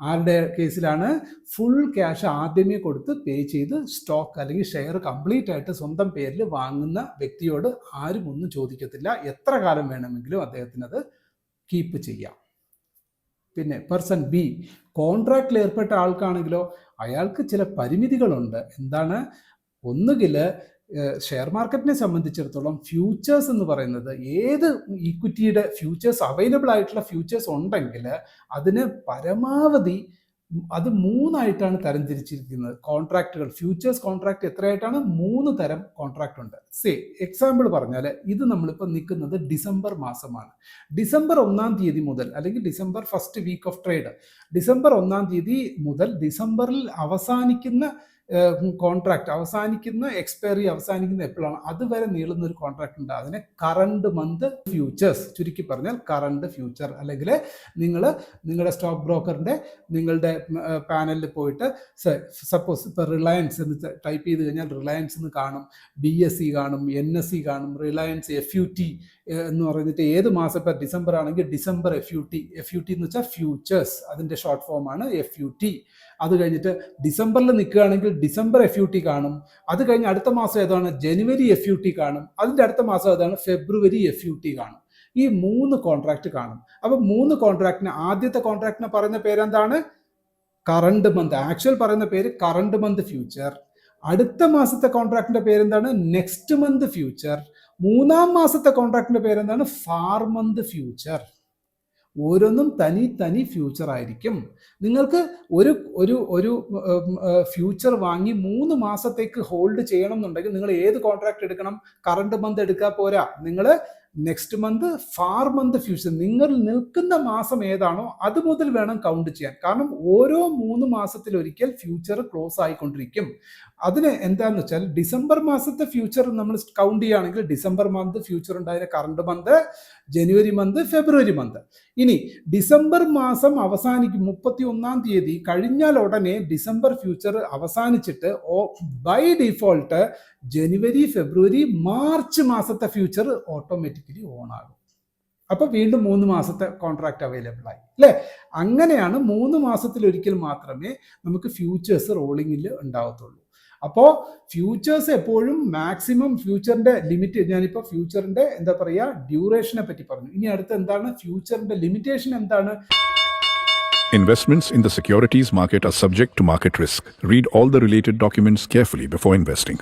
ആരുടെ കേസിലാണ്? Full cash ആദ്യമേ കൊടുത്ത് പേ ചെയ്ത് സ്റ്റോക്ക് അല്ലെങ്കിൽ ഷെയർ കംപ്ലീറ്റ് ആയിട്ട് സ്വന്തം പേരിൽ വാങ്ങുന്ന വ്യക്തിയോട് ആരും ഒന്നും ചോദിക്കത്തില്ല. എത്ര കാലം വേണമെങ്കിലും അദ്ദേഹത്തിന് അത് കീപ്പ് ചെയ്യാം. പിന്നെ പേഴ്സൺ ബി, കോൺട്രാക്റ്റിൽ ഏർപ്പെട്ട ആൾക്കാണെങ്കിലോ അയാൾക്ക് ചില പരിമിതികളുണ്ട്. എന്താണ്? ഒന്നുകിൽ ഷെയർ മാർക്കറ്റിനെ സംബന്ധിച്ചിടത്തോളം ഫ്യൂച്ചേഴ്സ് എന്ന് പറയുന്നത് ഏത് ഈക്വിറ്റിയുടെ ഫ്യൂച്ചേഴ്സ് അവൈലബിൾ ആയിട്ടുള്ള ഫ്യൂച്ചേഴ്സ് ഉണ്ടെങ്കിൽ അതിന് പരമാവധി അത് 3 ആയിട്ടാണ് തരംതിരിച്ചിരിക്കുന്നത്. കോൺട്രാക്റ്റുകൾ, ഫ്യൂച്ചേഴ്സ് കോൺട്രാക്ട് എത്രയായിട്ടാണ്? 3 തരം കോൺട്രാക്ട് ഉണ്ട്. എക്സാമ്പിൾ പറഞ്ഞാൽ ഇത് നമ്മളിപ്പോൾ നിൽക്കുന്നത് ഡിസംബർ മാസമാണ്. ഡിസംബർ 1-ാം തീയതി മുതൽ അല്ലെങ്കിൽ December first week of trade, December 1-ാം തീയതി മുതൽ ഡിസംബറിൽ അവസാനിക്കുന്ന കോൺട്രാക്ട്, അവസാനിക്കുന്ന എക്സ്പയറി അവസാനിക്കുന്ന എപ്പോഴാണ് അതുവരെ നീളുന്ന ഒരു കോൺട്രാക്ട് ഉണ്ട്. അതിനെ കറണ്ട് മന്ത് ഫ്യൂച്ചേഴ്സ്, ചുരുക്കി പറഞ്ഞാൽ കറണ്ട് ഫ്യൂച്ചർ. അല്ലെങ്കിൽ നിങ്ങളുടെ സ്റ്റോക്ക് ബ്രോക്കറിന്റെ നിങ്ങളുടെ പാനലിൽ പോയിട്ട് സപ്പോസ് ഇപ്പോൾ റിലയൻസ് എന്ന് ടൈപ്പ് ചെയ്ത് കഴിഞ്ഞാൽ റിലയൻസ് എന്ന് കാണും, BSE കാണും, NSE കാണും, റിലയൻസ് FUT എന്ന് പറഞ്ഞിട്ട് ഏത് മാസം, ഇപ്പോൾ ഡിസംബർ ആണെങ്കിൽ ഡിസംബർ FUT എന്ന് വെച്ചാൽ ഫ്യൂച്ചേഴ്സ്, അതിൻ്റെ ഷോർട്ട് ഫോമാണ് FUT. അത് കഴിഞ്ഞിട്ട് ഡിസംബറിൽ നിൽക്കുകയാണെങ്കിൽ ഡിസംബർ FUT കാണും. അത് കഴിഞ്ഞ് അടുത്ത മാസം ഏതാണ്? ജനുവരി FUT കാണും. അതിൻ്റെ അടുത്ത മാസം ഏതാണ്? ഫെബ്രുവരി FUT കാണും. ഈ 3 കോൺട്രാക്ട് കാണും. അപ്പം 3 കോൺട്രാക്റ്റിന്, ആദ്യത്തെ കോൺട്രാക്റ്റിനെ പറയുന്ന പേരെന്താണ്? Current month. ആക്ച്വൽ പറയുന്ന പേര് കറണ്ട് മന്ത് ഫ്യൂച്ചർ. അടുത്ത മാസത്തെ കോൺട്രാക്റ്റിന്റെ പേരെന്താണ്? Next month future. 3-ാം മാസത്തെ കോൺട്രാക്റ്റിന്റെ പേരെന്താണ്? Far month future. ഓരോന്നും തനി ഫ്യൂച്ചർ ആയിരിക്കും. നിങ്ങൾക്ക് ഒരു ഫ്യൂച്ചർ വാങ്ങി 3 മാസത്തേക്ക് ഹോൾഡ് ചെയ്യണം എന്നുണ്ടെങ്കിൽ നിങ്ങൾ ഏത് കോൺട്രാക്ട് എടുക്കണം? കറണ്ട് മന്ത് എടുക്കാൻ പോരാ, നിങ്ങൾ next month far month future, നിങ്ങൾ നിൽക്കുന്ന മാസം ഏതാണോ അത് മുതൽ വേണം കൗണ്ട് ചെയ്യാൻ. കാരണം ഓരോ 3 മാസത്തിലൊരിക്കൽ ഫ്യൂച്ചർ ക്ലോസ് ആയിക്കൊണ്ടിരിക്കും. അതിന് എന്താന്ന് വെച്ചാൽ ഡിസംബർ മാസത്തെ ഫ്യൂച്ചർ നമ്മൾ കൗണ്ട് ചെയ്യുകയാണെങ്കിൽ ഡിസംബർ മന്ത് ഫ്യൂച്ചർ ഉണ്ടായ കറണ്ട് മന്ത്, ജനുവരി മന്ത്, ഫെബ്രുവരി മന്ത്. ഇനി ഡിസംബർ മാസം അവസാനിക്കും 31-ാം തീയതി കഴിഞ്ഞാൽ ഉടനെ ഡിസംബർ ഫ്യൂച്ചർ അവസാനിച്ചിട്ട് ബൈ ഡിഫോൾട്ട് ജനുവരി, ഫെബ്രുവരി, മാർച്ച് മാസത്തെ ഫ്യൂച്ചർ ഓട്ടോമാറ്റിക്കലി ഓൺ ആകും. അപ്പൊ വീണ്ടും 3 മാസത്തെ കോൺട്രാക്ട് അവൈലബിൾ ആയി അല്ലേ? അങ്ങനെയാണ് 3 മാസത്തിലൊരിക്കൽ മാത്രമേ നമുക്ക് ഫ്യൂച്ചേഴ്സ് റോളിങ്ങിൽ ഉണ്ടാവത്തുള്ളൂ. അപ്പോൾ ഫ്യൂച്ചേഴ്സ് എപ്പോഴും മാക്സിമം ഫ്യൂച്ചറിന്റെ ലിമിറ്റ്, ഞാനിപ്പോൾ ഫ്യൂച്ചറിന്റെ എന്താ പറയുക ഡ്യൂറേഷനെ പറ്റി പറഞ്ഞു. ഇനി അടുത്ത് എന്താണ് ഫ്യൂച്ചറിന്റെ ലിമിറ്റേഷൻ എന്താണ്? Investments in the securities market are subject to market risk. Read all the related documents carefully before investing.